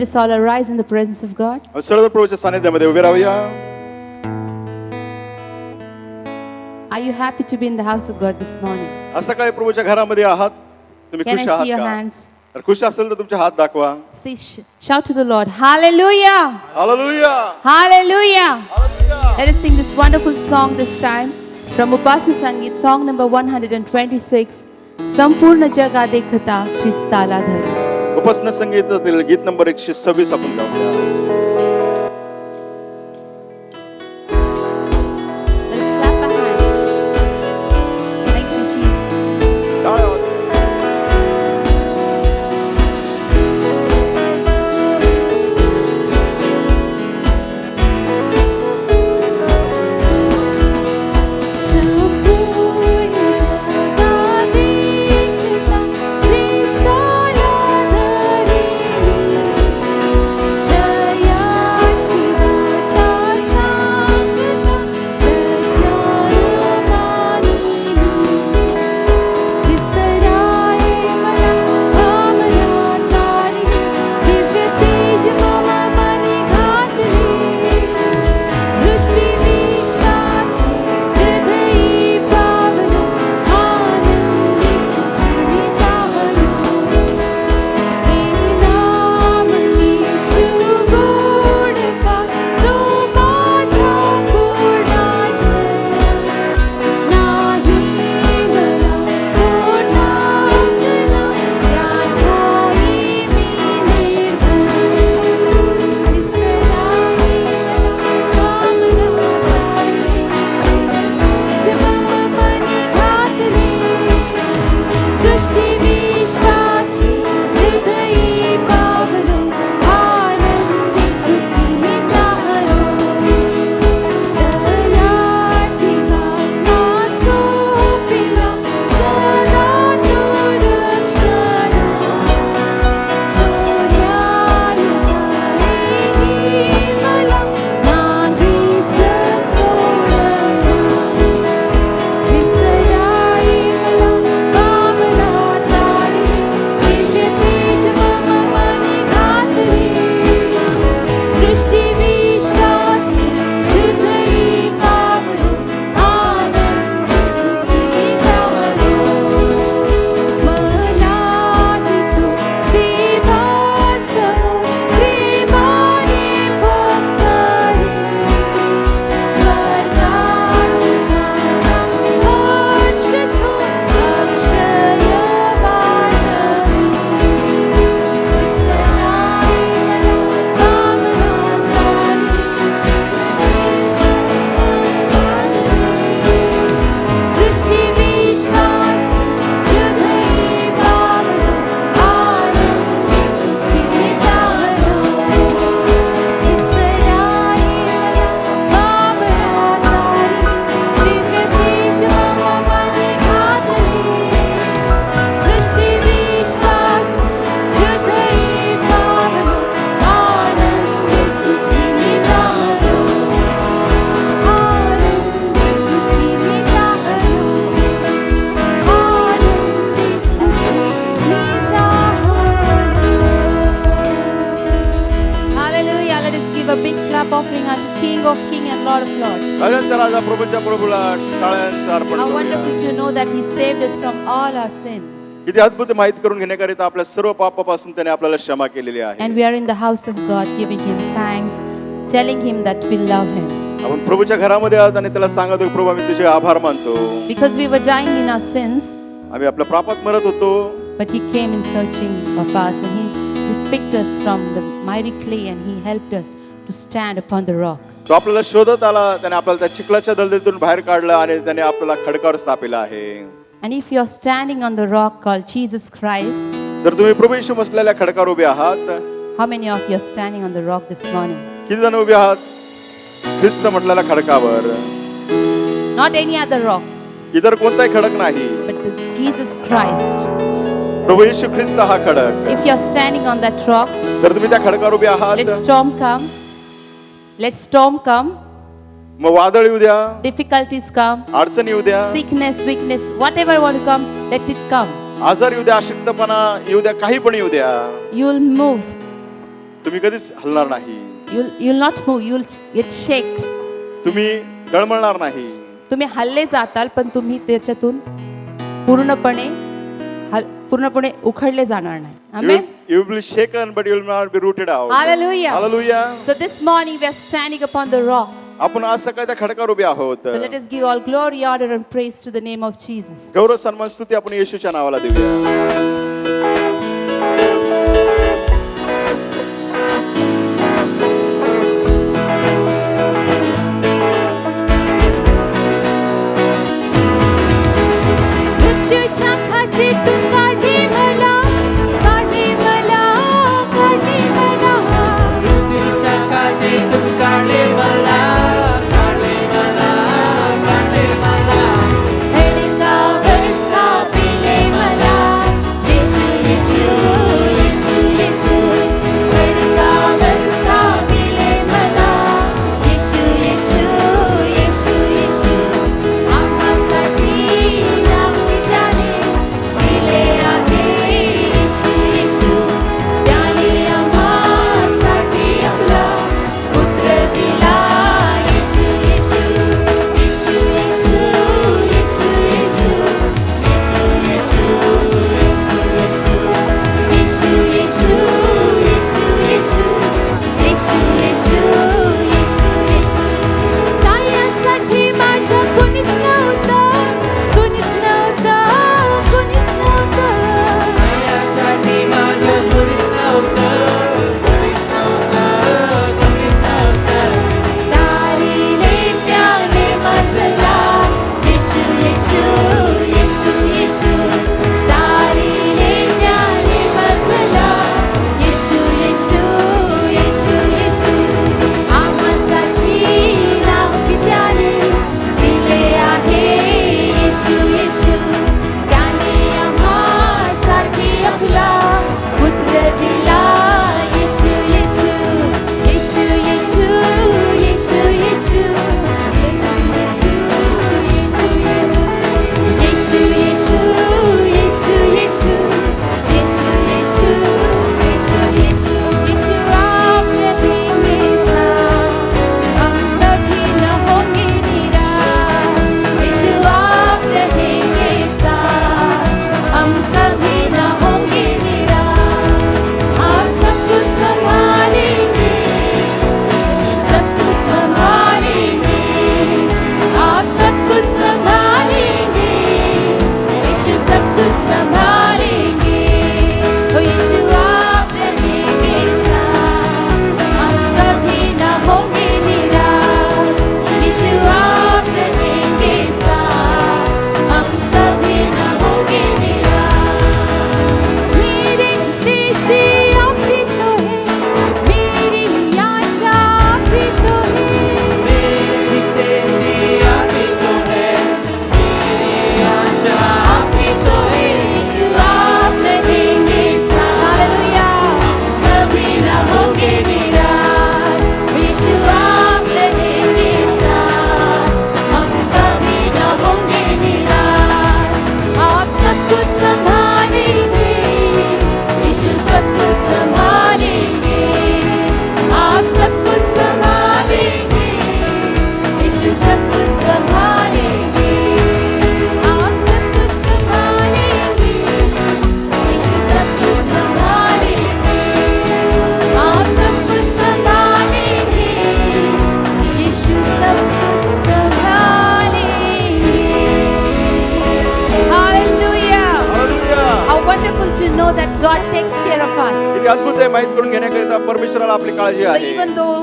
Let us all arise in the presence of God. सर्व प्रभूच्या सानिध्यामध्ये उभे राहूया. Are you happy to be in the house of God this morning? आज सकाळी प्रभूच्या घरामध्ये आहात. तुम्ही Can खुश I आहात see your का? hands? तर खुश असेल तर तुमचे हात दाखवा. See, shout to the Lord. Hallelujah! Hallelujah. Hallelujah! Hallelujah. Let us sing this wonderful song this time from Upasana Sangeet, song number 126. संपूर्ण जगा देखता ख्रिस्ताला धर. उपासना संगीतातील गीत नंबर 126 आपण गाऊया. Let's clap our hands. Thank you, Jesus. टाळ्या वाजवा. offering unto King of Kings and Lord of Lords. राजांचा Raja प्रभूंच्या प्रभूला टाळ्यांचं Arpan How करूया. wonderful to know that He saved us from all our sin. किती अद्भुत माहित करून घेण्याकरिता आपल्या सर्व पापापासून त्याने आपल्याला क्षमा केलेली आहे. And we are in the house of God giving Him thanks, telling Him that we love Him. आपण प्रभूच्या घरामध्ये आहोत आणि त्याला सांगतो प्रभू आम्ही तुझे आभार मानतो. Because we were dying in our sins, आम्ही आपल्या पापात मरत होतो. but He came in searching of us and He picked us from the miry clay and He helped us to stand upon the rock. तो आपल्याला शोधत आला, त्याने आपल्याला त्या चिखलाच्या दलदलीतून बाहेर काढलं आणि त्याने आपल्याला खडकावर स्थापिलं आहे. And if you are standing on the rock called Jesus Christ, जर तुम्ही प्रभू येशू बसलेल्या खडकावर उभे आहात, how many of you are standing on the rock this morning? किती जण उभे आहात ख्रिस्त म्हटलेल्या खडकावर? Not any other rock, इतर कोणताही खडक नाही, but the Jesus Christ. प्रभू येशू ख्रिस्त हा खडक. If you are standing on that rock, जर तुम्ही त्या खडकावर उभे आहात, let storm come. Let storm come. मग वादळ येऊ द्या, Difficulties come. अडचण येऊ द्या, Sickness, weakness, whatever want to come, let it come. आजार येऊ द्या, अशक्तपणा येऊ द्या, काही पण येऊ द्या, You will move. तुम्ही कधीच हलणार नाही. You'll not move. You'll get shaken. तुम्ही डळमळणार नाही. तुम्ही हल्ले जाताल पण तुम्ही त्याच्यातून पूर्णपणे उखडले जाणार नाही. Amen. You will be shaken but you will not be rooted out. Hallelujah. Hallelujah. So this morning we are standing upon the rock. आपण आज सकाळी त्या खडकावर उभे आहोत. So let us give all glory, honor and praise to the name of Jesus. गौरव सन्मान स्तुती आपण येशूच्या नावाला देऊया. मृत्यूच्या खाचीतून काढी मला, काढी मला, काढी मला. मृत्यूच्या काचेतून काढले मला, काढले मला, काढले मला. खडकावर स्थापिले मला, येशू, येशू, येशू, येशू. खडकावर स्थापिले मला, येशू, येशू, येशू, येशू. आम्हासाठी नाव त्याने दिले आहे, येशू, येशू. त्याने आम्हासाठी आपला पुत्र दिला, येशू, येशू. येशू, येशू, येशू, येशू. येशू, येशू, येशू, येशू. येशू, येशू, येशू, येशू. येशू, येशू, येशू, येशू. सायासाठी माझ्या कुणीच नव्हतं, कुणीच नव्हतं, कुणीच नव्हतं. यासाठी माझं कोणीच नव्हतं, कोणीच नव्हतं, कोणीच नव्हतं. तारीले त्याने वाचला, येशू, येशू, येशू, येशू. तारीले त्याने वाचला, येशू, येशू, येशू, येशू. आम्हासाठी नाव त्याने दिले आहे, येशू, येशू. त्याने आम्हासाठी आपला पुत्र दिला, येशू, येशू. येशू, येशू, येशू, येशू. येशू, येशू, येशू, येशू. येशू, येशू, येशू, येशू. येशू, येशू, येशू, येशू. येशू आप रहेंगे साथ, हम कभी न होंगे निराश. येशू आप रहेंगे साथ, हम कभी न होंगे निराश. आप सब कुछ संभालेंगे, सब कुछ संभालेंगे. आप सब कुछ संभालेंगे, यीशु सब कुछ संभालेंगे. ओ यीशु आप रहेंगे साथ, हम कभी न होंगे निराश. यीशु आप रहेंगे साथ, हम कभी न होंगे निराश. मेरे देशी आप ही तो है, मेरी आशा आप ही तो है. मेरी देशी आप ही तो है, मेरी आशा आप ही तो है. यीशु आप रहेंगे साथ, हालेलुया. कभी न होंगे निराश. यीशु आप रहेंगे साथ, हम कभी न होंगे निराश. आप सब कुछ संभालेंगे, यीशु सब कुछ संभालेंगे. आप सब कुछ संभालेंगे, यीशु सब कुछ संभालेंगे. आप सब कुछ संभालेंगे, यीशु सब कुछ संभालेंगे. आप सब कुछ संभालेंगे, यीशु सब कुछ संभालेंगे. Hallelujah. Hallelujah. How wonderful to know that God takes care of us. किती अद्भुत आहे माहित करून घेण्याकरिता परमेश्वराला आपली काळजी So आहे. even though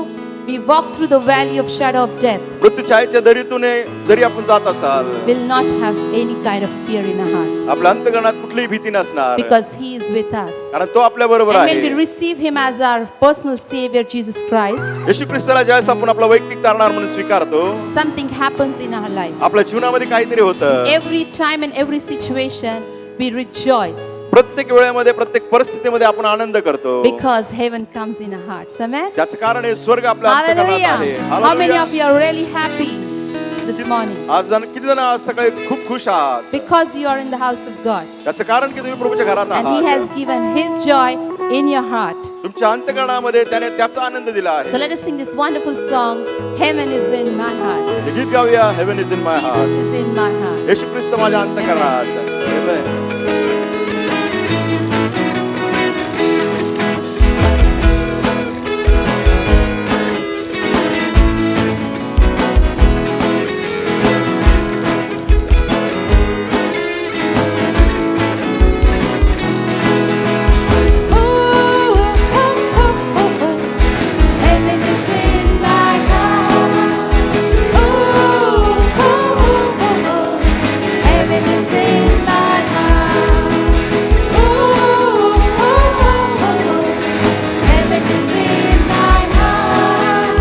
we walk through the valley of shadow of death, मृत्यू छायेच्या दरीतून जरी आपण जात असाल, we'll not have any kind of fear in our hearts आपल्या अंतःकरणात कुठलीही भीती नसणार, because He is with us. कारण तो आपल्या बरोबर And when we आहे. receive Him as our personal Savior, Jesus Christ, येशू ख्रिस्ताला ज्यावेळेस आपण आपला वैयक्तिक तारणार म्हणून स्वीकारतो, something happens in our life. आपल्या जीवनामध्ये काहीतरी होतं. Every time and every situation, we rejoice प्रत्येक वेळेमध्ये प्रत्येक परिस्थितीमध्ये आपण आनंद करतो, because heaven comes in our hearts. Amen. त्याचं कारण हे स्वर्ग आपल्या अंतःकरणात आहे. Hallelujah. How many Hallelujah. of you are really happy this morning? किती जण आज सकाळी खूप खुश आहात? Because you are in the house of God. त्याचं कारण की तुम्ही प्रभूच्या घरात And He आहात has given His joy in your heart. तुमच्या अंतःकरणामध्ये त्याने त्याचा आनंद दिला आहे. So let us sing this wonderful song, Heaven is in my heart. हे गीत गाऊया, heaven is in my Jesus heart. is in my heart. येशू ख्रिस्त माझ्या अंतःकरणात. Amen. Heaven is in my heart. Heaven is in my heart. Heaven is in my heart.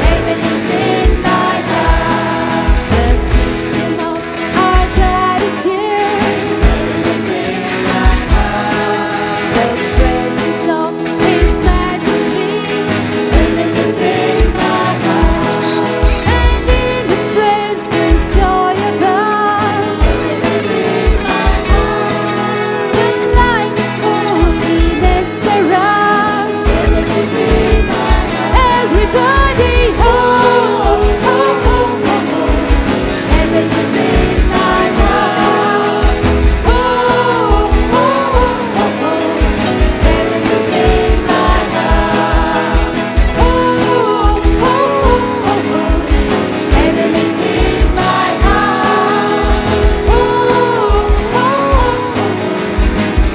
Heaven is in my heart. The kingdom of our God is here. Heaven is in my heart. The presence of His majesty. Heaven is in my heart. And in His presence joy abounds. Heaven is in my heart. The light of holiness surrounds. Heaven is in my heart. Everybody, Heaven is in my heart. Heaven is in my heart. Heaven is in my heart.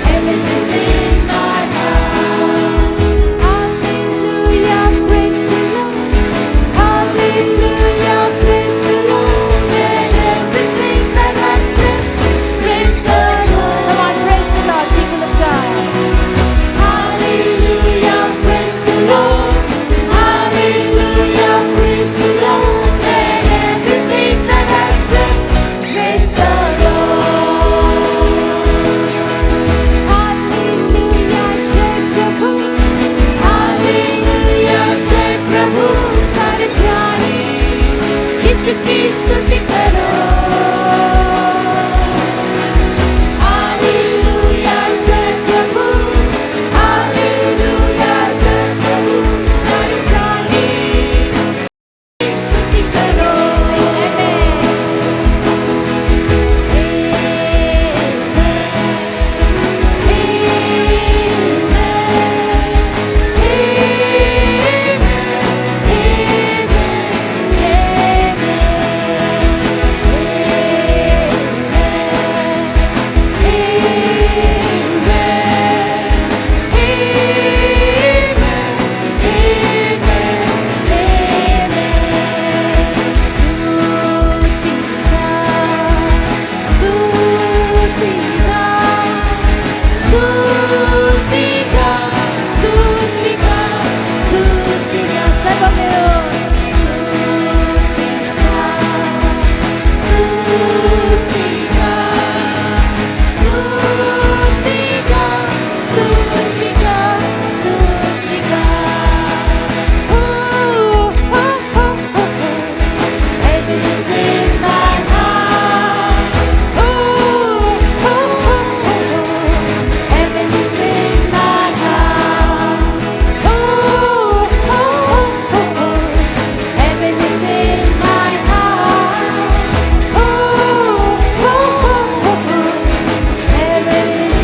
Heaven is in my heart. Hallelujah, praise the Lord. Hallelujah, praise the Lord. And everything that has breath, praise the Lord. Come on, praise the Lord, people of God. Hallelujah, praise the Lord. Hallelujah, praise the Lord. And everything that has breath, praise the Lord. Hallelujah, जय प्रभु. Hallelujah, जय प्रभु. सारे प्यारे यीशु की स्तुति करो. Hallelujah, जय प्रभु. Hallelujah, जय प्रभु. सारे प्यारे स्तुति करो. Heaven is in my heart. Heaven is in my heart. Heaven is in my heart. Heaven is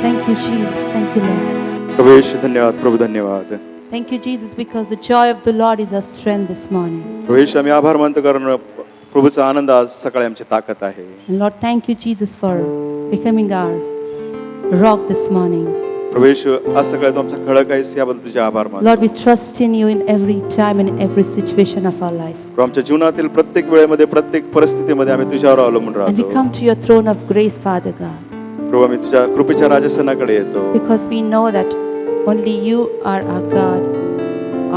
Thank you, Jesus. Thank you, Lord. प्रभू येशू धन्यवाद, प्रभू धन्यवाद. Thank you, Jesus, because the joy of the Lord is our strength this morning. प्रभू येशू आम्ही आभार मानतो कारण प्रभूचा आनंद आज सकाळी आमची ताकद आहे. And Lord, thank you, Jesus, for becoming our rock this morning. प्रभू येशू आज सकाळी तू आमचा खडक आहेस याबद्दल तुझे आभार मानतो. Lord, we trust in you in every time and every situation of our life. प्रभू आमच्या जीवनातील प्रत्येक वेळेमध्ये प्रत्येक परिस्थितीमध्ये आम्ही तुझ्यावर अवलंबून And we राहतो. come to your throne of grace, Father God. प्रभू आम्ही तुझ्या कृपेच्या राजसनाकडे येतो. because we know that only you are our God,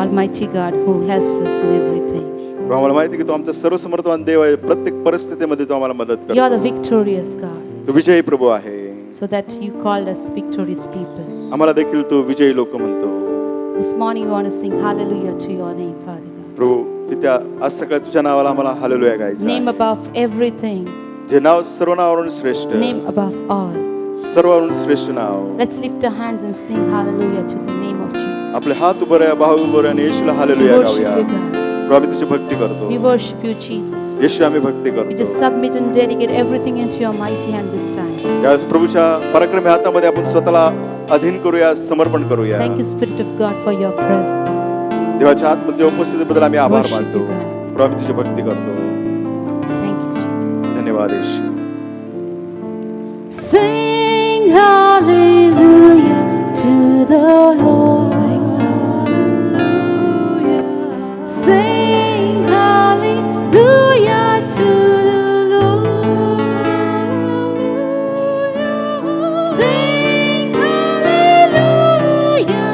Almighty God, who helps us in everything. प्रभू आम्हाला माहिती आहे की तू आमचा सर्वसमर्थवान देव आहे. प्रत्येक परिस्थितीमध्ये तू आम्हाला मदत You are the करतो. victorious God, तू विजयी प्रभू आहे. so that you called us victorious people. आम्हाला देखील तू विजयी लोक म्हणतो. This morning we want to sing hallelujah to your name, Father God. प्रभू पित्या आज सगळ्या तुझ्या नावाला आम्हाला हालेलुया गायचं Name आहे. above everything, जे नाव सर्व नावावरून श्रेष्ठ, name above all. सर्वावरून श्रेष्ठ नाव. Let's lift our hands and sing hallelujah to the name of Jesus. आपले हात उभे आहे, बाहू उभे आहे आणि येशूला हालेलुया Worship गाऊया. you, God. प्रभू आम्ही तुझी भक्ती करतो. We worship you, Jesus. येशू आम्ही भक्ती We करतो. just submit and dedicate everything into your mighty hand this time. त्यावेळेस प्रभूच्या पराक्रमी हातामध्ये आपण स्वतःला अधीन करूया, समर्पण करूया. Thank you, Spirit of God, for your presence. देवाच्या आतमध्ये उपस्थितीबद्दल आम्ही आभार Worship मानतो. you, God. प्रभू आम्ही तुझी भक्ती करतो. Thank you, Jesus. धन्यवाद येशू. Sing hallelujah to the Lord. Sing hallelujah to the Lord. Sing hallelujah.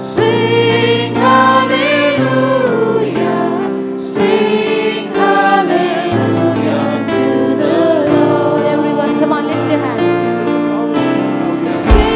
Sing hallelujah. Sing hallelujah to the Lord. Everyone, come on, lift your hands. Sing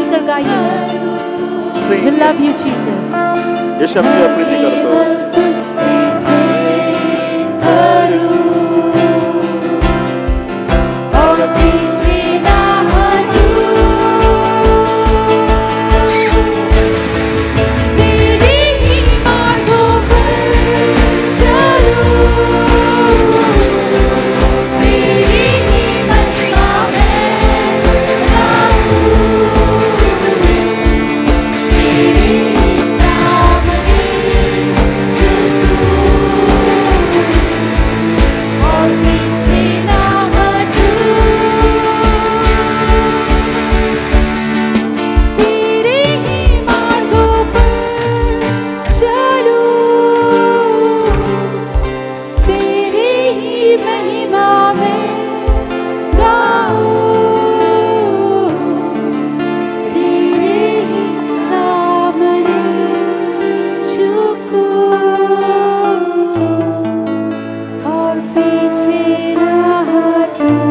मिलकर गाइए. Sing. We love you, Jesus. येशू आम्ही तुझ्या प्रीती करतो. और पीछे ना हटूं. तेरे ही मार्गों पर चलूं. तेरी ही महिमा में गाऊं. तेरे ही सामने झुकूं. और पीछे ना हटूं. तेरे ही मार्गों पर चलूं. तेरी ही महिमा में गाऊं. तेरे ही सामने झुकूं. और पीछे ना हटूं.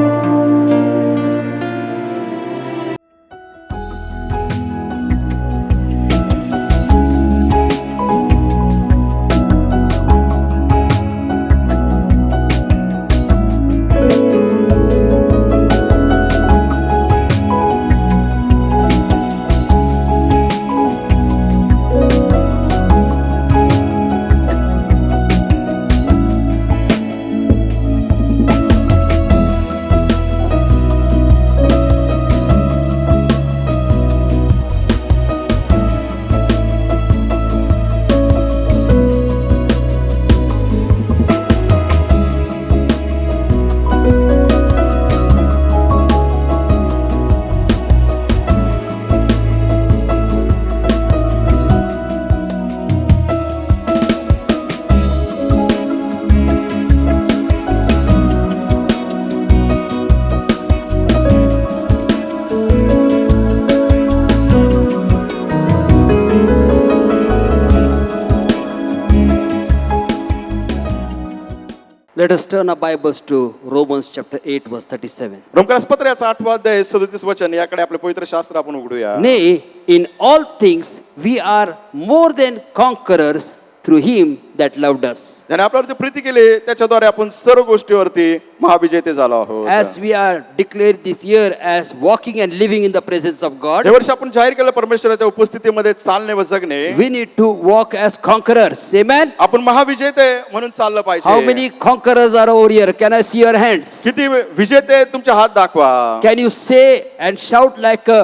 Let us turn our Bibles to Romans chapter 8, verse 37. रोमकरास पत्र याचा 8वा अध्याय 37 वचन याकडे आपले पवित्र शास्त्र आपण उघडूया. Nay, in all things we are more than conquerors through him that loved us. ज्याने आपल्यावरती प्रीती केली त्याच्याद्वारे आपण सर्व गोष्टीवरती महाविजेते झालो आहोत. As we are declared this year as walking and living in the presence of God, हे वर्ष आपण जाहीर केलं परमेश्वराच्या उपस्थितीमध्ये चालणे व जगणे. we need to walk as conquerors. Amen. आपण महाविजेते म्हणून चाललं How पाहिजे. many conquerors are over here? Can I see your hands? किती विजेते तुमचे हात दाखवा. Can you say and shout like a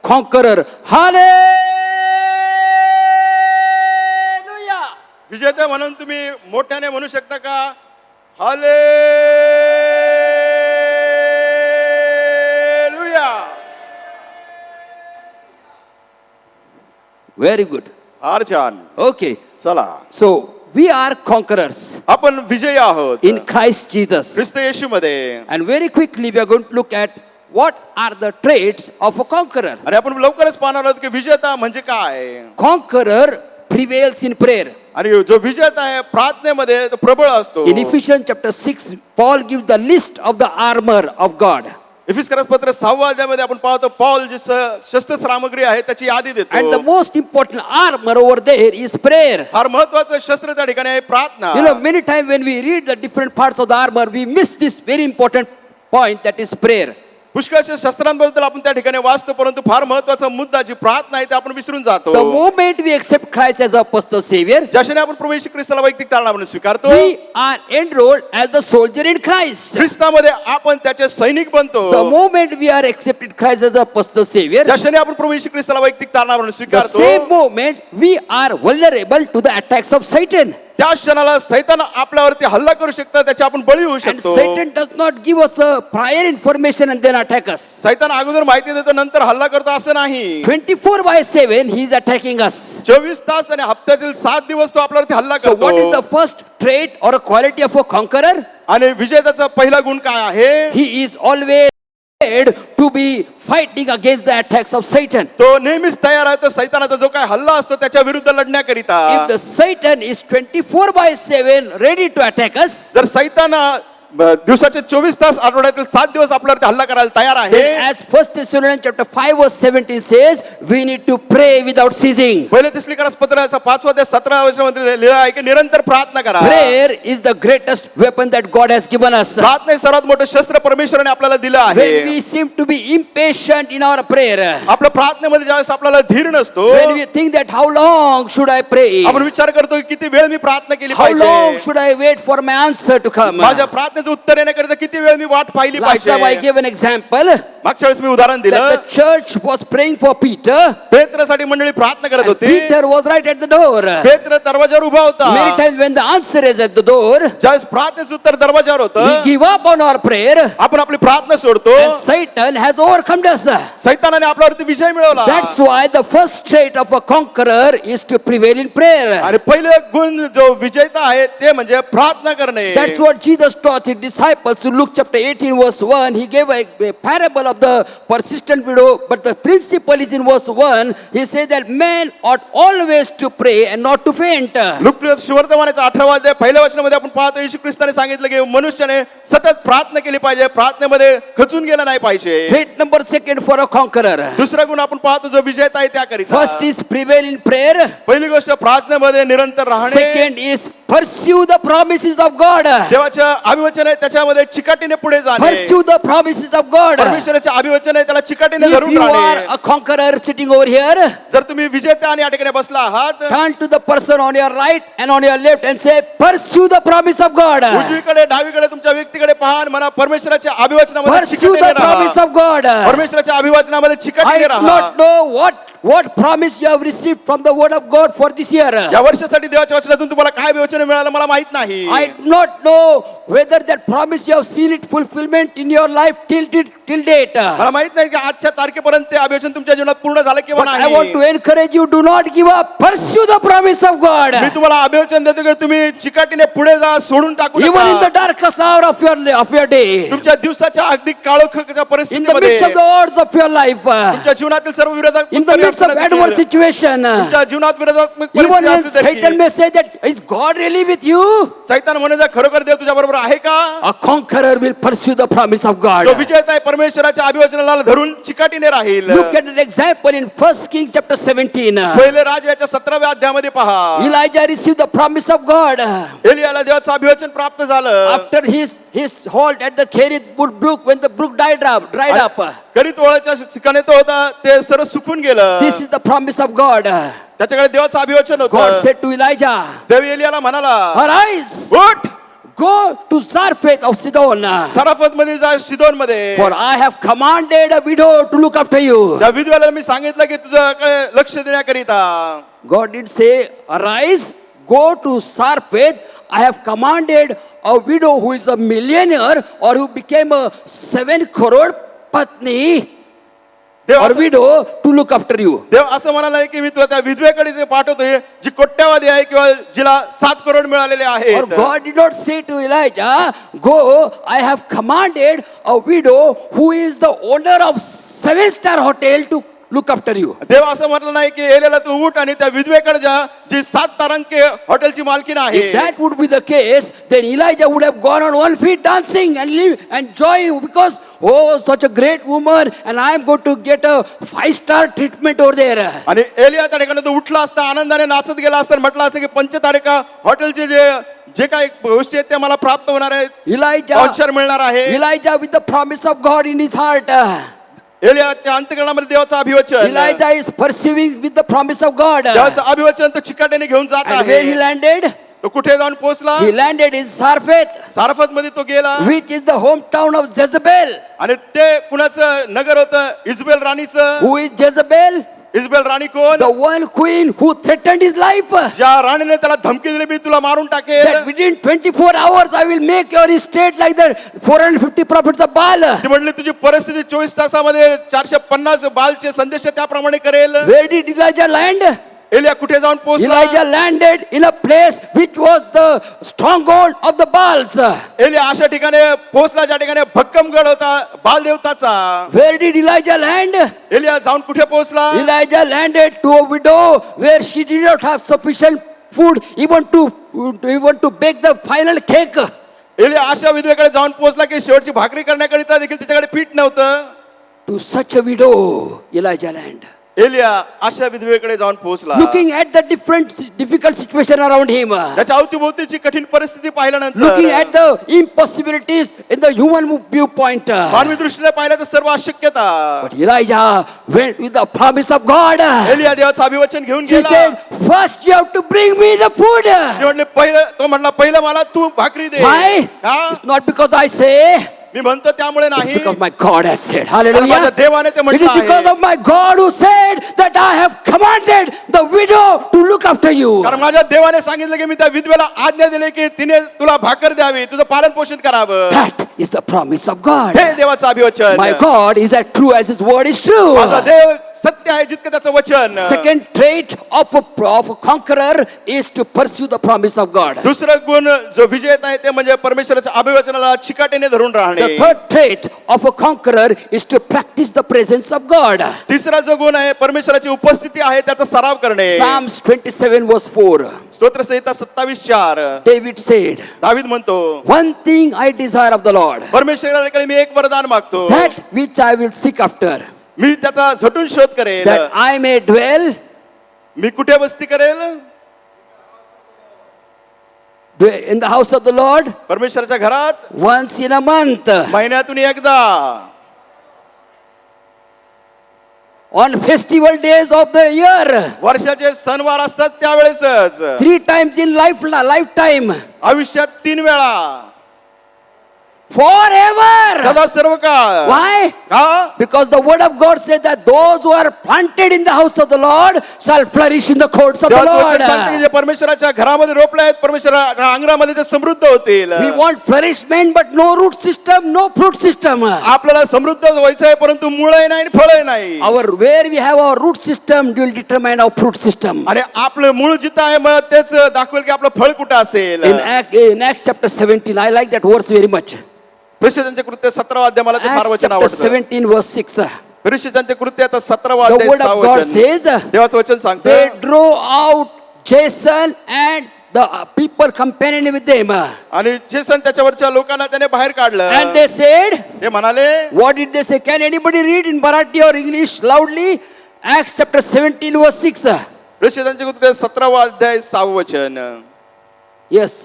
conqueror? Hallelujah! विजेते म्हणून तुम्ही मोठ्याने म्हणू शकता का? हालेलुया. Very good. फार छान. Okay. चला So we are conquerors आपण विजयी आहोत in Christ Jesus. Christ येशूमध्ये. And very quickly we are going to look at what are the traits of a conqueror. आणि आपण लवकरच पाहणार आहोत की विजेता म्हणजे काय. Conqueror prevails in prayer. आणि जो विजेता आहे प्रार्थनेमध्ये तो प्रबळ असतो. In Ephesians chapter 6, Paul gives the list of the armor of God. इफिसकरास पत्र 6व्या अध्यायामध्ये आपण पाहतो पौल जी शस्त्र सामग्री आहे त्याची यादी And the देतो. most important armor over there is prayer. फार महत्वाचं शस्त्र त्या ठिकाणी आहे प्रार्थना. You know, many times when we read the different parts of the armor, we miss this very important point, that is prayer. पुष्कळच्या शस्त्रांबद्दल आपण त्या ठिकाणी वाचतो परंतु फार महत्वाचा मुद्दा जी प्रार्थना आहे ते आपण विसरून जातो. The moment we accept Christ as our personal Savior, ज्याने आपण प्रभू येशू ख्रिस्ताला वैयक्तिक तारणा म्हणून स्वीकारतो. we are enrolled as the soldier in Christ. ख्रिस्तामध्ये आपण त्याचे सैनिक बनतो. The moment we are accepted Christ as our personal Savior, ज्याने आपण प्रभू येशू ख्रिस्ताला वैयक्तिक तारणा म्हणून the स्वीकारतो. same moment we are vulnerable to the attacks of Satan. त्या क्षणाला सैतान आपल्यावरती हल्ला करू शकतो त्याचे आपण बळी होऊ And शकतो. Satan does not give us a prior information and then attack us. सैतान अगोदर माहिती देतो नंतर हल्ला करतो असं नाही. 24/7 he is attacking us. 24 तास आणि हप्त्यातील 7 दिवस तो आपल्यावरती हल्ला So what is the करतो. first trait or a quality of a conqueror? आणि विजेत्याचा पहिला गुण काय आहे. He is always prepared to be fighting against the attacks of Satan. तो नेहमीच तयार आहे तो सैतानाचा जो काय हल्ला असतो त्याच्या विरुद्ध लढण्याकरिता. If the Satan is 24/7 ready to attack us, जर सैतान दिवसाचे 24 तास आठवड्यातील 7 दिवस आपल्यावरती हल्ला करायला तयार आहे. As 1 Thessalonians chapter 5 verse 17 says, we need to pray without ceasing. पहिले तिसलीकरस पत्राचा 5 अध्याय 17 वचनामध्ये लिहिलं आहे की निरंतर प्रार्थना करा. Prayer is the greatest weapon that God has given us. प्रार्थना हे सर्वात मोठं शस्त्र परमेश्वराने आपल्याला दिलं When आहे. we seem to be impatient in our prayer, आपल्या प्रार्थनेमध्ये ज्यावेळेस आपल्याला धीर नसतो, when we think that how long should I pray? आपण विचार करतो की किती वेळ मी प्रार्थना केली How long पाहिजे, should I wait for my answer to come? माझ्या प्रार्थनेचं उत्तर येण्याकरिता किती वेळ मी वाट पाहिली Last time I पाहिजे. gave an example मागच्या वेळेस मी उदाहरण that दिलं. the church was praying for Peter. पेत्रसाठी मंडळी प्रार्थना करत And होती. Peter was right at the door. पेत्र दरवाजावर उभा होता. Many times when the answer is at the door, ज्यावेळेस प्रार्थनेचं उत्तर दरवाजावर we होतं, give up on our prayer आपण आपली प्रार्थना सोडतो. and Satan has overcome us. सैतानाने आपल्यावरती विजय मिळवला. That's why the first trait of a conqueror is to prevail in prayer. आणि पहिले गुण जो विजयता आहे ते म्हणजे प्रार्थना करणे. That's what Jesus taught his disciples in Luke chapter 18 verse 1. He gave a parable of the persistent widow, but the principle is in verse 1. He said that men ought always to pray and not to faint. Luke सुवर्तमानाचा 18वा अध्याय पहिल्या वचनामध्ये आपण पाहतो येशू ख्रिस्ताने सांगितलं की मनुष्याने सतत प्रार्थना केली पाहिजे, प्रार्थनेमध्ये खचून गेला नाही पाहिजे. Trait number second for a conqueror. दुसरा गुण आपण पाहतो जो विजयता आहे त्याकरिता. First is prevail in prayer. पहिली गोष्ट प्रार्थनेमध्ये निरंतर राहणे. Second is pursue the promises of God. देवाच्या अभिवचन आहे त्याच्यामध्ये चिकाटीने पुढे जाणे. Pursue the promises of God. परमेश्वराचे अभिवचन आहे त्याला चिकाटीने If धरून you are Rahane. a conqueror sitting over here, जर तुम्ही विजेता आणि या ठिकाणी बसला आहात, turn to the person on your right and on your left and say, pursue the promise of God. उजवीकडे डावीकडे तुमच्या व्यक्तीकडे पहा आणि म्हणा परमेश्वराच्या अभिवचनामध्ये Pursue चिकाटीने the promise राहा. of God. परमेश्वराच्या अभिवचनामध्ये I चिकाटीने do राहा. not know what promise you have received from the word of God for this year. या वर्षासाठी देवाच्या वचनातून तुम्हाला काय विवचन मिळालं मला माहित नाही. I do not know whether that promise you have seen it fulfillment in your life till date. मला माहित नाही की आजच्या तारखेपर्यंत ते अभिवचन तुमच्या जीवनात पूर्ण झालं किंवा But I want to नाही. encourage you, do not give up. Pursue the promise of God. मी तुम्हाला अभिवचन देतो की तुम्ही चिकाटीने पुढे जा, सोडून टाकू Even in the नका. darkest hour of your day. तुमच्या दिवसाच्या अगदी काळोखाच्या In the परिस्थितीमध्ये, midst of the odds of your life. तुमच्या जीवनातील सर्व विरोधात्मक In the midst of परिस्थिती adverse situation. तुमच्या जीवनात विरोधात्मक Even परिस्थिती when असली Satan तरी may say that, is God really with you? सैतान म्हणत आहे, खरोखर देव तुझ्या बरोबर आहे का? A conqueror will pursue the promise of God. जो विजेता आहे परमेश्वराच्या अभिवचनाला धरून चिकाटीने राहील. Look at an example in 1 Kings chapter 17. पहिले राजाच्या 17व्या अध्यायामध्ये पहा. Elijah received the promise of God. एलियाला देवाचं अभिवचन प्राप्त झालं. After his halt at the Kerith brook, when the brook dried up. करीत ओळच्या ठिकाणी तो होता ते सर्व सुकून गेलं. This is the promise of God. त्याच्याकडे देवाचं अभिवचन God होतं. said to Elijah, देव एलियाला म्हणाला, arise, उठ, go to Zarephath of Sidon. सराफत मध्ये जा, शिदोन मध्ये. For I have commanded a widow to look after you. त्या विधवेला मी सांगितलं की तुझ्याकडे लक्ष देण्याकरिता. God didn't say, arise, go to Zarephath. I have commanded a widow who is a millionaire or who became a 7 crore patni Dev or असं- widow to look after you. देव असं म्हणाला की मी तुला त्या विधवेकडे जे पाठवतोय जी कोट्यावधी आहे किंवा जिला 7 करोड मिळालेले Or आहेत. God did not say to Elijah, go, I have commanded a widow who is the owner of 7-star hotel to look after you. देव असं म्हटलं नाही की एलियाला तू उठ आणि त्या विधवेकडे जा जी 7 तारांकित हॉटेलची मालकीण आहे. If that would be the case, then Elijah would have gone on 1 feet dancing and joy because, oh, such a great woman and I am going to get a 5-star treatment over there. आणि एलिया त्या ठिकाणी तो उठला असता, आनंदाने नाचत गेला असता, म्हटलं असतं की पंचतारिका हॉटेलचे जे काही गोष्टी आहेत त्या मला प्राप्त होणार आहेत, Elijah, औषध मिळणार आहे. Elijah with the promise of God in his heart. एलियाच्या अंतःकरणामध्ये देवाचं अभिवचन. Elijah is pursuing with the promise of God. देवाचं अभिवचन तो चिकाटीने घेऊन जात And where he आहे. landed? तो कुठे जाऊन पोहोचला? He landed in Zarephath, सारफत मध्ये तो गेला which is the hometown of Jezebel. आणि ते कुणाचं नगर होतं? इजबेल राणीचं. Who is Jezebel? इजबेल राणी कोण? The one queen who threatened his life. ज्या राणीने त्याला धमकी दिली, मी तुला मारून टाकेल. That within 24 hours I will make your estate like the 450 prophets of Baal. ती म्हणली तुझी परिस्थिती 24 तासामध्ये 450 बालचे संदेश त्याप्रमाणे करेल. Where did Elijah land? Elia कुठे जाऊन पोहोचला? Elijah landed in a place which was the stronghold of the Baals. Elia अशा ठिकाणी पोहोचला ज्या ठिकाणी भक्कमगड होता बाल देवताचा. Where did Elijah land? Elia जाऊन कुठे पोहोचला? Elijah landed to a widow where she did not have sufficient food even to bake the final cake. Elia अशा विधवेकडे जाऊन पोहोचला की शेवटची भाकरी करण्याकरिता देखील त्याच्याकडे पीठ नव्हतं. To such a widow, Elijah land. Elia अशा विधवेकडे जाऊन पोहोचला. Looking at the difficult situation around him. त्याच्या अवतीभोवतीची कठीण परिस्थिती पाहिल्यानंतर Looking at the impossibilities in the human viewpoint. मानवी दृष्टीने पाहिलं तर सर्व अशक्यता. But Elijah went with the promise of God. Elia देवाचं अभिवचन घेऊन He गेला. said, first you have to bring me the food. ते म्हणले तो म्हणला पहिलं मला तू भाकरी दे. Why? का? It's not because I say. मी म्हणतो त्यामुळे It's नाही. because my God has said. कारण माझ्या Hallelujah. देवाने ते It म्हटलं is because आहे. of my God who said that I have commanded the widow to look after you. कारण माझ्या देवाने सांगितलं की मी त्या विधवेला आज्ञा दिली की तिने तुला भाकर द्यावी, तुझं पालन पोषण करावं. That is the promise of God. हे देवाचं अभिवचन. My God is as true as His word is true. माझा देव सत्य आहे जितकं त्याचं वचन. Second trait of a conqueror is to pursue the promise of God. दुसरं गुण जो विजेता आहे ते म्हणजे परमेश्वराच्या अभिवचनाला चिकाटीने धरून राहणे. The third trait of a conqueror is to practice the presence of God. तिसरा जो गुण आहे परमेश्वराची उपस्थिती आहे त्याचा सराव करणे. Psalms 27 verse 4. स्तोत्रसंहिता 27:4. David said, David म्हणतो one thing I desire of the Lord, परमेश्वराकडे मी एक वरदान मागतो, that which I will seek after, मी त्याचा झटून शोध करेल. that I may dwell मी कुठे वस्ती करेल? in the house of the Lord परमेश्वराच्या घरात once in a month, महिन्यातून एकदा, on festival days of the year, वर्षाचे सणवार असतात त्यावेळेसच, 3 times in lifetime, आयुष्यात 3 वेळा, forever. सदा सर्व काळ. Why? का? Because the word of God said that those who are planted in the house of the Lord shall flourish in the courts of the देवाचं Lord. वचन सांगते की जे परमेश्वराच्या घरामध्ये रोपले आहेत परमेश्वराच्या अंगणामध्ये ते समृद्ध होतील. We want flourishment but no root system, no fruit system. आपल्याला समृद्ध व्हायचं आहे परंतु मुळही नाही आणि फळही नाही. Where we have our root system will determine our fruit system. आणि आपलं मूळ जिथं आहे मग तेच दाखवेल की आपलं फळ कुठं असेल. In Acts chapter 17, I like that verse very much. प्रेषितांचे कृत्य 17वा अध्याय मला ते फार Acts वचन chapter आवडतं. 17 verse 6. प्रेषितांचे कृत्य आता 17वा The अध्याय word of 6 God वचन. says, देवाचं वचन they सांगतं drove out Jason and the people companion with them. आणि जेसन त्याच्यावरच्या लोकांना त्याने बाहेर काढलं. And they said, ते म्हणाले what did they say? Can anybody read in Marathi or English loudly? Acts chapter 17 verse 6. प्रेषितांचे कृत्य 17वा अध्याय 6 वचन. Yes.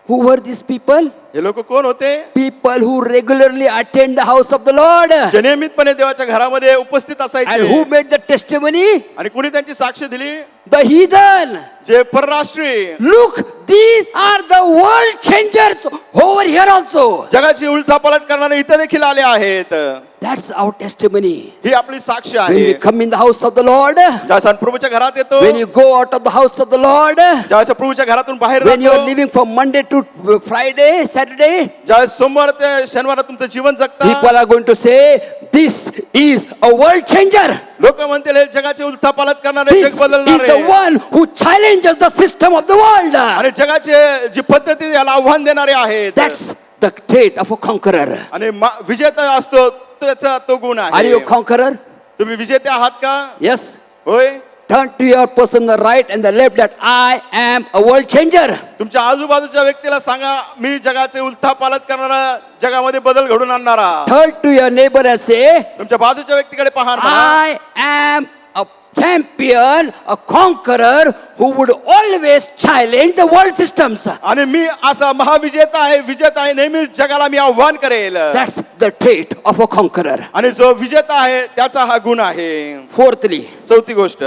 Who were these people? हे लोक कोण होते? People who regularly attend the house of the Lord. जे नियमितपणे देवाच्या घरामध्ये उपस्थित And असायचे. who made the testimony? आणि कुणी त्यांची साक्ष दिली? The heathen. J परराष्ट्रीय, Look, these are the world changers over here also. जगाची उलथापालट करणारे इथे देखील आले आहेत. That's our testimony. ही आपली साक्ष When आहे. we come in the house of the Lord, ज्यावेळेस आपण प्रभूच्या घरात येतो, when you go out of the house of the Lord, ज्यावेळेस प्रभूच्या घरातून बाहेर when you are जातो, living from Monday to Friday, Saturday, ज्यावेळेस सोमवार ते शनिवार तुमचं जीवन जगता, people are going to say, this is a world changer. लोक म्हणतील हे जगाची उलथापालट करणारे, This जग is बदलणारे the one who challenges the system of the world. आणि जगाचे जी पद्धती याला आव्हान देणारे आहेत. That's the trait of a conqueror. आणि विजेता असतो त्याचा तो गुण Are आहे. you a conqueror? तुम्ही विजेते आहात का? Yes. होय. Turn to your person on the right and the left that I am a world changer. तुमच्या आजूबाजूच्या व्यक्तीला सांगा मी जगाचे उलथापालट करणारा, जगामध्ये बदल घडून आणणारा. Turn to your neighbor and say, तुमच्या बाजूच्या व्यक्तीकडे पहा आणि म्हणा, I am a champion, a conqueror who would always challenge the world systems. आणि मी असा महाविजेता आहे, विजेता आहे, नेहमी जगाला मी आव्हान करेल. That's the trait of a conqueror. आणि जो विजेता आहे त्याचा हा गुण आहे. Fourthly, चौथी गोष्ट,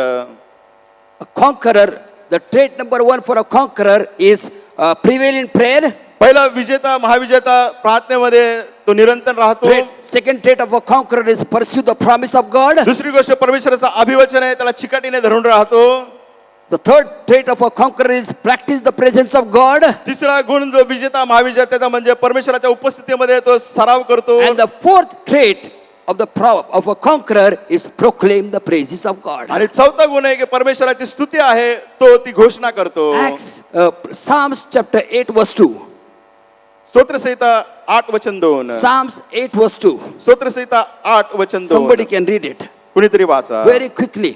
a conqueror, the trait number 1 for a conqueror is prevail in prayer. पहिला विजेता महाविजेता प्रार्थनेमध्ये तो निरंतर राहतो. Second trait of a conqueror is pursue the promise of God. दुसरी गोष्ट परमेश्वराचं अभिवचन आहे, त्याला चिकाटीने धरून राहतो. The third trait of a conqueror is practice the presence of God. तिसरा गुण जो विजेता महाविजेत्याचा म्हणजे परमेश्वराच्या उपस्थितीमध्ये तो सराव करतो. And the fourth trait of a conqueror is proclaim the praises of God. आणि चौथा गुण आहे की परमेश्वराची स्तुती आहे, तो ती घोषणा करतो. Psalms chapter 8 verse 2. स्तोत्रसंहिता 8 वचन 2. Psalms 8 verse 2. स्तोत्रसंहिता 8 वचन 2. Somebody can read it कुणीतरी वाचा very quickly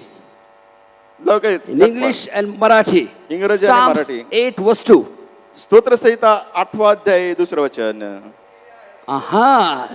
लगेच in English and Marathi. इंग्रजी आणि Psalms मराठी. 8 verse 2. स्तोत्रसंहिता 8वा अध्याय 2रे वचन.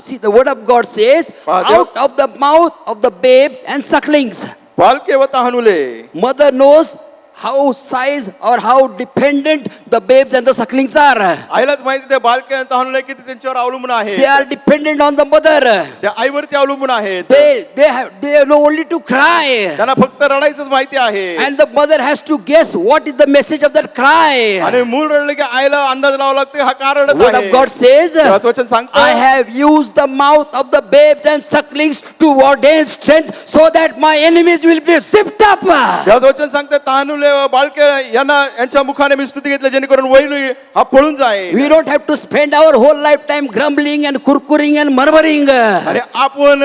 See, the word of God says, out of the mouth of the babes and sucklings. बालके व तहानुले. Mother knows how size or how dependent the babes and the sucklings are. आईलाच माहिती त्या बालके आणि तहानुले किती त्यांच्यावर अवलंबून आहे. They are dependent on the mother. त्या आईवरती अवलंबून आहेत. They know only to cry. त्यांना फक्त रडायचंच माहिती आहे. And the mother has to guess what is the message of that cry. आणि मूल रडले की आईला अंदाज लावा लागतो हा का रडत Word आहे. of God says, देवाचं वचन सांगतं, I have used the mouth of the babes and sucklings to ordain strength so that my enemies will be zipped up. देवाचं वचन सांगतं तहानुले व बालके यांच्या मुखाने मी स्तुती घेतली जेणेकरून वैल हा पळून जाईल. We don't have to spend our whole lifetime grumbling and kurkuring and murmuring. अरे आपण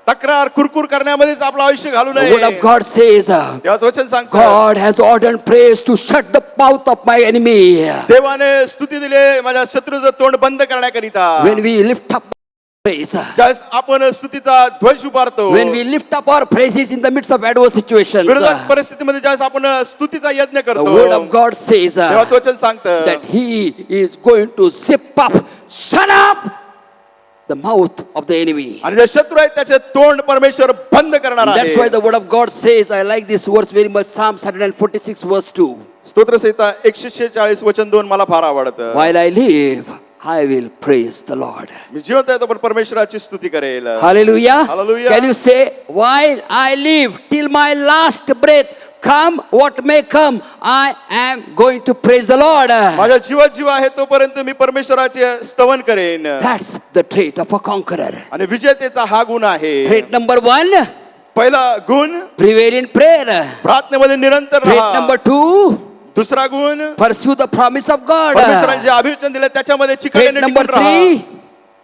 तक्रार कुरकुर करण्यामध्येच आपलं आयुष्य घालू The नये. word of God says, देवाचं वचन सांगतं, God has ordained praise to shut the mouth of my enemy. देवाने स्तुती दिले माझ्या शत्रूचं तोंड बंद करण्याकरिता. When we lift up praise, ज्यावेळेस आपण स्तुतीचा ध्वज उभारतो, when we lift up our praises in the midst of adverse situations, विरोधक परिस्थितीमध्ये ज्यावेळेस आपण स्तुतीचा यज्ञ the करतो, word of God says देवाचं वचन सांगतं that He is going to zip up, shut up the mouth of the enemy. आणि जे शत्रू आहेत त्याचे तोंड परमेश्वर बंद करणार आहे. That's why the word of God says, I like this verse very much, Psalm 146 verse 2. स्तोत्रसंहिता 146 वचन 2 मला फार आवडतं. While I live, I will praise the Lord. मी जिवंत आहे तो पण परमेश्वराची स्तुती करेल. Hallelujah. Hallelujah. Can you say, while I live till my last breath, come what may come, I am going to praise the Lord. माझ्या जीवात जीव आहे तोपर्यंत मी परमेश्वराचे स्तवन करेन. That's the trait of a conqueror. आणि विजेतेचा हा गुण आहे. Trait number 1, पहिला गुण prevail in prayer. प्रार्थनेमध्ये निरंतर Trait राहा. number 2, दुसरा गुण pursue the promise of God. परमेश्वराने जे अभिवचन दिले त्याच्यामध्ये Trait चिकटणे number टिकून 3, राहा.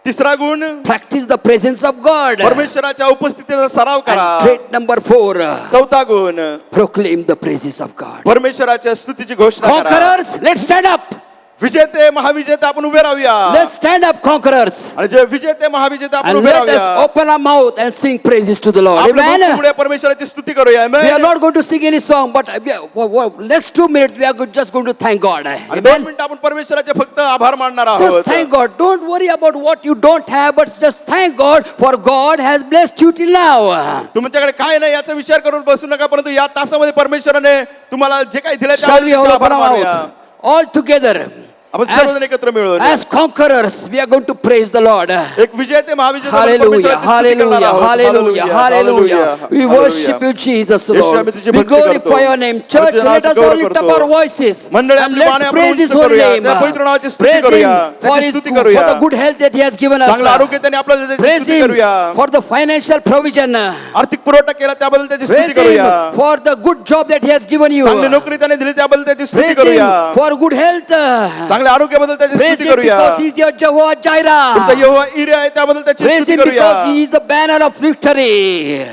तिसरा गुण practice the presence of God. परमेश्वराच्या उपस्थितीचा सराव करा. And trait number 4, चौथा गुण proclaim the praises of God. परमेश्वराच्या स्तुतीची घोषणा करा. Conquerors, let's stand up. विजेते महाविजेते आपण उभे राहूया. Let's stand up, conquerors. आणि जे विजेते महाविजेते आपण And उभे let us राहूया. open our mouth and sing praises to the Lord. आपल्या Amen. मुखापुढे परमेश्वराची स्तुती करूया. We are Amen. not going to sing any song, but next 2 minutes we are just going to thank God. आणि 2 मिनिटं आपण परमेश्वराचे फक्त आभार मानणार Just आहोत. thank God. Don't worry about what you don't have, but just thank God for God has blessed you till now. तुमच्याकडे काय नाही याचा विचार करून बसू नका, परंतु या तासामध्ये परमेश्वराने तुम्हाला जे काही दिले Shall we त्याबद्दल all आभार open our मानूया. mouth? All together. आपण सर्वजण एकत्र मिळून As conquerors, we are going to praise the Lord. एक विजेते महाविजेते Hallelujah, परमेश्वराची स्तुती करणार hallelujah, आहोत. hallelujah, hallelujah. We Hallelujah. worship you, Jesus, Yeshu, Lord. आम्ही तुझी We भक्ती glorify करतो. your name. आम्ही Church, तुझ्या let us नावाचं all गौरव lift up करतो. our voices मंडळी, and आपली let's वाणी आपण praise His उंच holy करूया. name. त्या पवित्र नावाची स्तुती Praise Him करूया. for त्याची His स्तुती for करूया. the good health that He has given us. चांगलं आरोग्य त्याने आपल्याला त्याची Praise स्तुती Him करूया. for the financial provision. आर्थिक पुरवठा केला त्याबद्दल त्याची स्तुती Praise करूया. Him for the good job that He has given you. चांगली नोकरी त्याने दिली त्याबद्दल त्याची स्तुती Praise करूया. Him for good health. चांगल्या आरोग्याबद्दल त्याची Praise स्तुती Him करूया. because He is your Jehovah Jireh. तुमचा यहोवा इरे आहे त्याबद्दल त्याची Praise स्तुती Him करूया. because He is the banner of victory.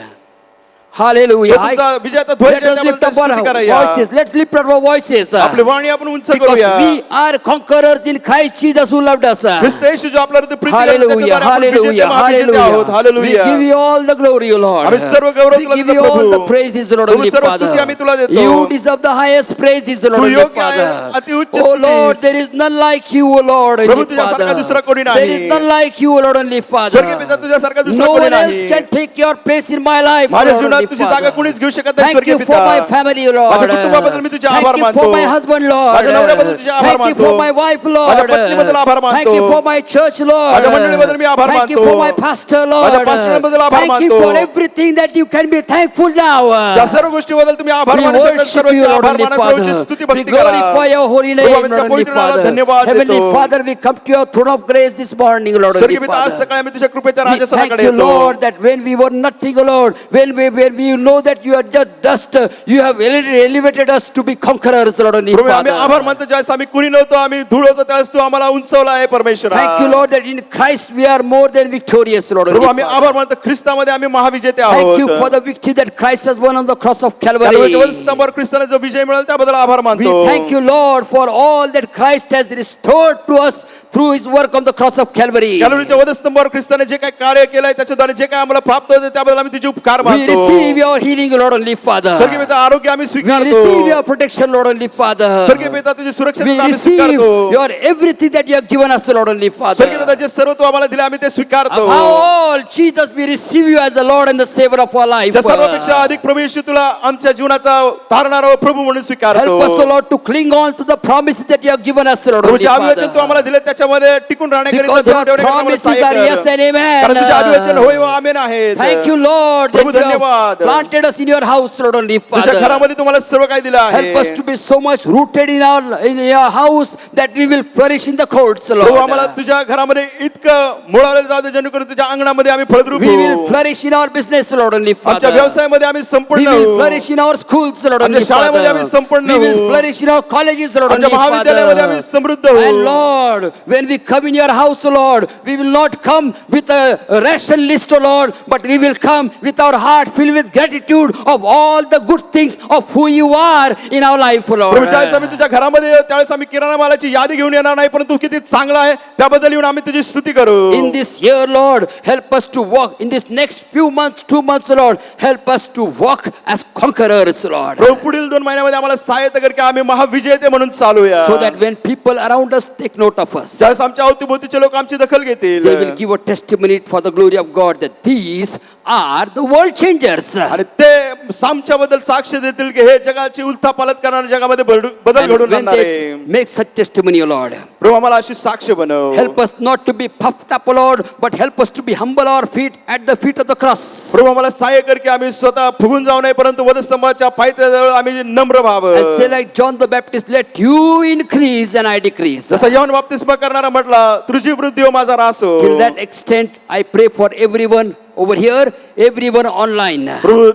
Hallelujah. तो तुमचा विजयाचा ध्वज Let आहे, us lift त्याबद्दल up our स्तुती करूया. voices. Let's lift up our voices. आपली वाणी आपण उंच Because करूया. we are conquerors in Christ Jesus who loved us. ख्रिस्त येशू जो आपल्यावरती प्रीती करतो, Hallelujah, त्याच्याद्वारे आपण विजेते hallelujah, महाविजेते आहोत. hallelujah. We Hallelujah. give you all the glory, O Lord. आम्ही सर्व गौरव We तुला give देतो, you all Prabhu. the praises, Lord, तुम्ही Heavenly सर्व Father. स्तुती आम्ही तुला देतो. You deserve the highest praises, Lord, तू Heavenly योग्य आहे, Father. अतिउच्च Oh स्तुतीस. Lord, there is none like you, O Lord, Prabhu, Heavenly तुझ्यासारखा दुसरा कोणी Father. नाही. There is none like you, O Lord, Heavenly Father. स्वर्गीय पिता तुझ्यासारखा दुसरा No कोणी one नाही. else can take your place in my life, माझ्या Lord, जीवनात Heavenly तुझी जागा Father. कुणीच घेऊ शकत नाही. Thank स्वर्गीय you पिता for my family, Lord. माझ्या कुटुंबाबद्दल मी तुझे आभार Thank you for मानतो. my husband, Lord. माझ्या नवऱ्याबद्दल तुझे आभार Thank you मानतो. for my wife, माझ्या Lord. पत्नीबद्दल आभार मानतो. Thank you for my church, Lord. माझ्या मंडळीबद्दल मी आभार Thank you मानतो. for my pastor, माझ्या Lord. पास्टरांबद्दल आभार Thank you मानतो. for everything that you can be thankful now. ज्या सर्व गोष्टीबद्दल तुम्ही आभार We मानू शकता, worship सर्वचे you, Lord, आभार Heavenly माना, प्रभूची Father. स्तुती We भक्ती करा. glorify your holy name, Prabhu, Lord, आम्ही त्या Heavenly पवित्र नावाला Father. धन्यवाद Heavenly देतो. Father, we come to your throne of grace this morning, Lord, स्वर्गीय Heavenly पिता आज Father. सकाळी आम्ही तुझ्या कृपेच्या We thank राजसनाकडे you, येतो. Lord, that when we were nothing, O Lord, when we know that you are just dust, you have elevated us to be conquerors, Lord, Heavenly प्रभू आम्ही Father. आभार मानतो, ज्यावेळेस आम्ही कुणी नव्हतो, आम्ही धूळ होतो, त्यावेळेस तू आम्हाला उंचवला आहे परमेश्वरा. Thank you, Lord, that in Christ we are more than victorious, Lord. Prabhu Heavenly आम्ही Father. आभार मानतो, ख्रिस्तामध्ये आम्ही महाविजेते Thank आहोत. you for the victory that Christ has won on the cross of कॅल्व्हरीच्या Calvary. वधस्तंभावर ख्रिस्ताने जो विजय मिळाला त्याबद्दल आभार We मानतो. thank you, Lord, for all that Christ has restored to us through His work on the cross of Calvary. कॅल्व्हरीच्या वधस्तंभावर ख्रिस्ताने जे काही कार्य केलंय त्याच्याद्वारे जे काही आम्हाला प्राप्त होते त्याबद्दल आम्ही तुझे उपकार We मानतो. receive receive your healing, Lord, only Father. स्वर्गीय पिता आरोग्य आम्ही We स्वीकारतो. receive your protection, Lord, only Father. स्वर्गीय पिता तुझी सुरक्षा We आम्ही receive स्वीकारतो. your everything that you have given us, Lord, only स्वर्गीय पिता Father. जे सर्व तू आम्हाला दिले आम्ही ते स्वीकारतो. Above all, Jesus, we receive you as the Lord and the Savior of our life. त्या सर्वपेक्षा अधिक प्रभू येशू तुला आमच्या जीवनाचा तारणारा व प्रभू म्हणून स्वीकारतो. Help us, O Lord, to cling on to the promises that you have given us, Lord, only प्रभूचे अभिवचन तू Father. आम्हाला दिले त्याच्यामध्ये टिकून राहण्याकरिता Because your जेवढे आम्हाला promises सहाय्य are कर. yes and amen. कारण तुझे अभिवचन होय व आमेन आहेत. Thank you, Lord, Prabhu that you धन्यवाद. have planted us in your house, Lord, only तुझ्या Father. घरामध्ये तुम्हाला सर्व काही दिलं Help us आहे. to be so much rooted in your house that we will flourish in the courts, प्रभू आम्हाला Lord. तुझ्या घरामध्ये इतकं मुळालेलं जाऊ दे जेणेकरून तुझ्या अंगणामध्ये आम्ही फळद्रूप We will होऊ. flourish in our business, Lord, only आमच्या Father. व्यवसायामध्ये आम्ही We संपूर्ण will होऊ. flourish in our schools, Lord, only आमच्या शाळेमध्ये आम्ही Father. संपन्न We will होऊ. flourish in our colleges, Lord, आमच्या only महाविद्यालयामध्ये आम्ही Father. समृद्ध And होऊ. Lord, when we come in your house, O Lord, we will not come with a ration list, O Lord, but we will come with our heart filled with gratitude of all the good things of who you are in our life, O Prabhu Lord. ज्यावेळेस आम्ही तुझ्या घरामध्ये येऊ, त्यावेळेस आम्ही किराणा मालाची यादी घेऊन येणार नाही, परंतु किती चांगला आहे त्याबद्दल येऊन आम्ही तुझी स्तुती करू. In this year, Lord, help us to walk. In this next few months, 2 months, Lord, help us to walk as conquerors, Lord. प्रभू पुढील 2 महिन्यामध्ये आम्हाला सहाय्यता कर की आम्ही महाविजेते म्हणून चालूया. So that when people around us take note of us, ज्यावेळेस आमच्या अवतीभोवतीचे लोक आमची दखल घेतील they will give a testimony for the glory of God that these are the world changers. आणि ते सामच्या बद्दल साक्ष देतील की हे जगाची उलथापालट करणाऱ्या जगामध्ये बदल And घडून when आणणार they आहे. make such testimony, O Lord, प्रभू आम्हाला अशी साक्ष बनव. help us not to be puffed up, O Lord, but help us to be humble our feet at the feet of the cross. प्रभू आम्हाला सहाय्य कर की आम्ही स्वतः फुगून जाऊ नये, परंतु वधस्तंभाच्या पायथ्याजवळ आम्ही नम्र And व्हावं. say like John the Baptist, let you increase and I decrease. जसा योहान बाप्तिस्मा करणारा म्हटला, तुझी वृद्धी हो माझा ऱ्हास हो. Till that extent, I pray for everyone over here, everyone online. प्रभू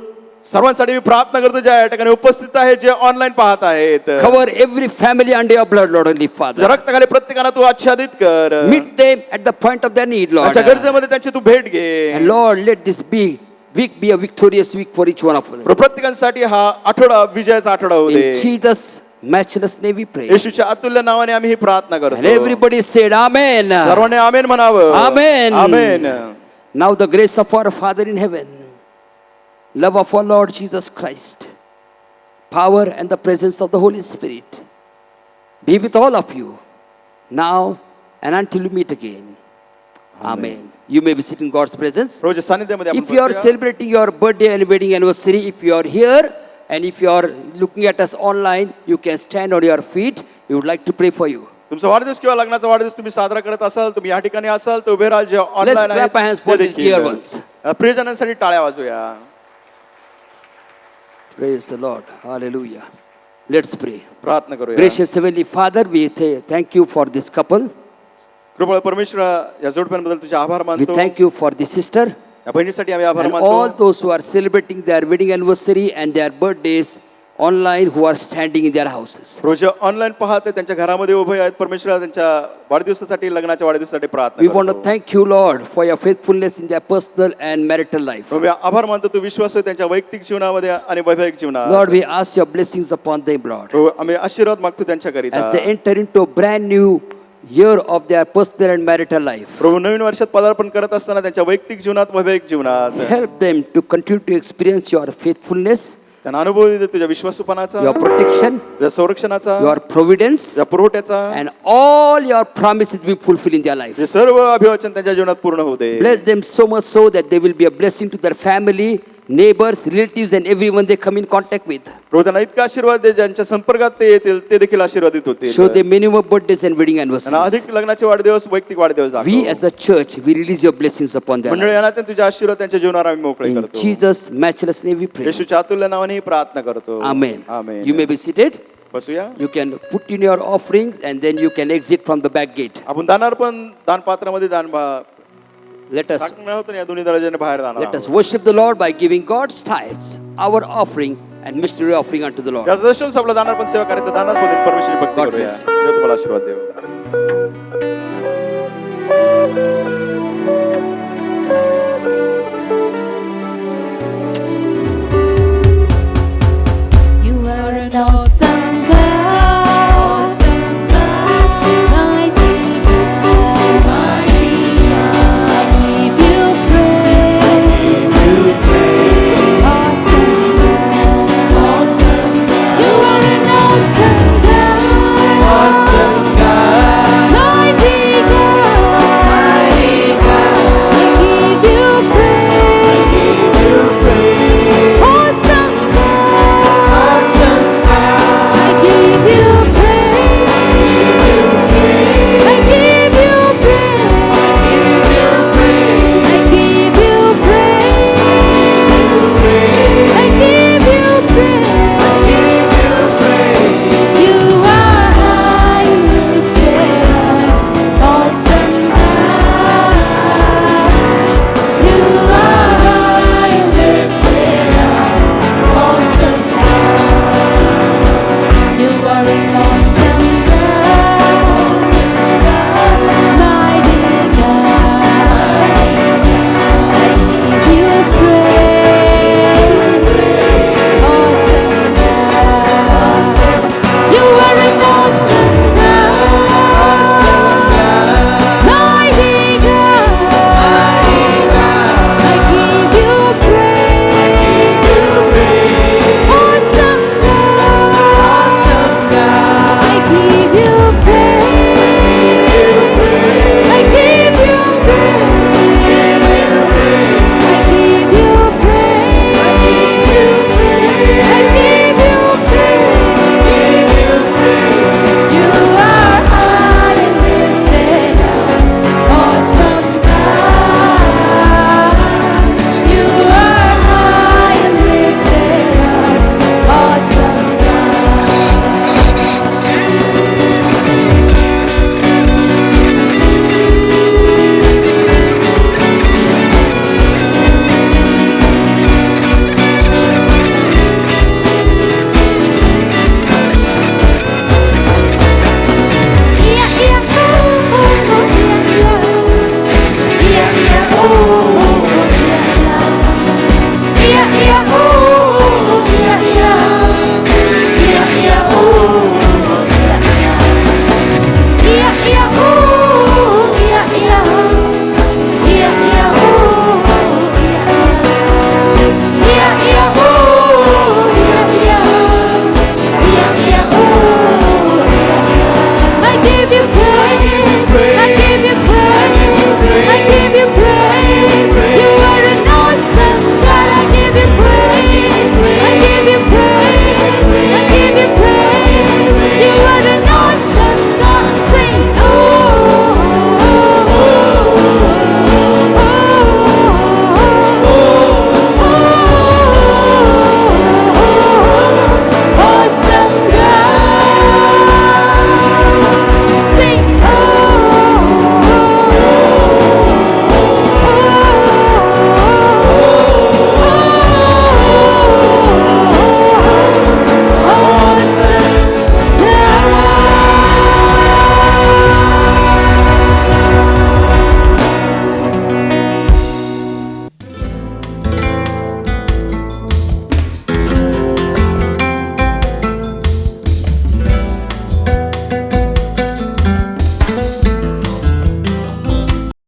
सर्वांसाठी मी प्रार्थना करतो ज्या या ठिकाणी उपस्थित आहे, जे ऑनलाईन पाहत आहेत. Cover every family under your blood, Lord, only ज्या Father. रक्ताखाली प्रत्येकाला तू आच्छादित कर. Meet them at the point of their need, Lord. त्यांच्या गरजेमध्ये त्यांची तू भेट घे. And Lord, let this week be a victorious week for each one of them. प्रभू, प्रत्येकासाठी हा आठवडा विजयाचा आठवडा होऊ दे. In Jesus' matchless name we pray. येशूच्या अतुल्य नावाने आम्ही ही प्रार्थना And करतो. everybody said, Amen. सर्वांनी आमेन म्हणावं. Amen. Amen. Now the grace of our Father in heaven, love of our Lord Jesus Christ, power and the presence of the Holy Spirit be with all of you now and until we meet again. Amen. You may be sitting in God's presence. प्रभूच्या सानिध्यामध्ये आपण If you are बसूया. celebrating your birthday and wedding anniversary, if you are here and if you are looking at us online, you can stand on your feet. We would like to pray for you. तुमचा वाढदिवस किंवा लग्नाचा वाढदिवस तुम्ही साजरा करत असाल, तुम्ही या ठिकाणी असाल तर उभे राहा. जे online clap our hands for these dear ones. प्रियजनांसाठी टाळ्या वाजूया. Praise the Lord. Hallelujah. Let's pray. प्रार्थना करूया. Gracious Heavenly Father, we thank you for this couple. कृपा परमेश्वर या जोडप्यांबद्दल तुझे आभार We मानतो. thank you for the sister या बहिणीसाठी आम्ही आभार and all मानतो. those who are celebrating their wedding anniversary and their birthdays online who are standing in their houses. रोज ऑनलाईन पाहते त्यांच्या घरामध्ये उभे आहेत. परमेश्वर त्यांच्या वाढदिवसासाठी लग्नाच्या वाढदिवसासाठी We प्रार्थना want to करतो. thank you, Lord, for your faithfulness in their personal and marital life. प्रभू, आभार मानतो तू विश्वास आहे त्यांच्या वैयक्तिक जीवनामध्ये आणि वैवाहिक जीवनात. Lord, we ask your blessings upon them, Lord, प्रभू, आम्ही आशीर्वाद मागतो त्यांच्याकरिता. as they enter into a brand new year of their personal and marital life. प्रभू, नवीन वर्षात पदार्पण करत असताना त्यांच्या वैयक्तिक जीवनात वैवाहिक जीवनात Help them to continue to experience your faithfulness, त्यांना अनुभव दे तुझ्या विश्वासूपणाचा, your protection, तुझ्या संरक्षणाचा, your providence, तुझ्या पुरवठ्याचा, and all your promises be fulfilled in their life. जे सर्व अभिवचन त्यांच्या जीवनात पूर्ण होऊ दे. Bless them so much so that they will be a blessing to their family, neighbors, relatives, and everyone they come in contact with. प्रभू, त्यांना इतका आशीर्वाद दे ज्यांच्या संपर्कात ते येतील ते देखील आशीर्वादित होतील. Show them many more birthdays and wedding त्यांना anniversaries. अधिक लग्नाचे वाढदिवस, वैयक्तिक वाढदिवस दाखव. We as a church, we release your blessings upon their मंडळी life. यांना तुझ्या आशीर्वाद त्यांच्या जीवनावर आम्ही मोकळे In करतो. Jesus' matchless name we pray. येशूच्या अतुल्य नावाने ही प्रार्थना करतो. Amen. Amen. You may be seated. बसूया. You can put in your offerings and then you can exit from the back gate. आपण दानार पण दान पात्रामध्ये दान Let us टाकणार होतो ना, या दोन्ही दरवाजाने बाहेर जाणार let us आहोत. worship the Lord by giving God's tithes, our offering and mystery offering unto the Lord. या दशम आपला दानार पण सेवा करायचं. दानार पण परमेश्वरी भक्ती God करूया. bless देव तुम्हाला आशीर्वाद देव.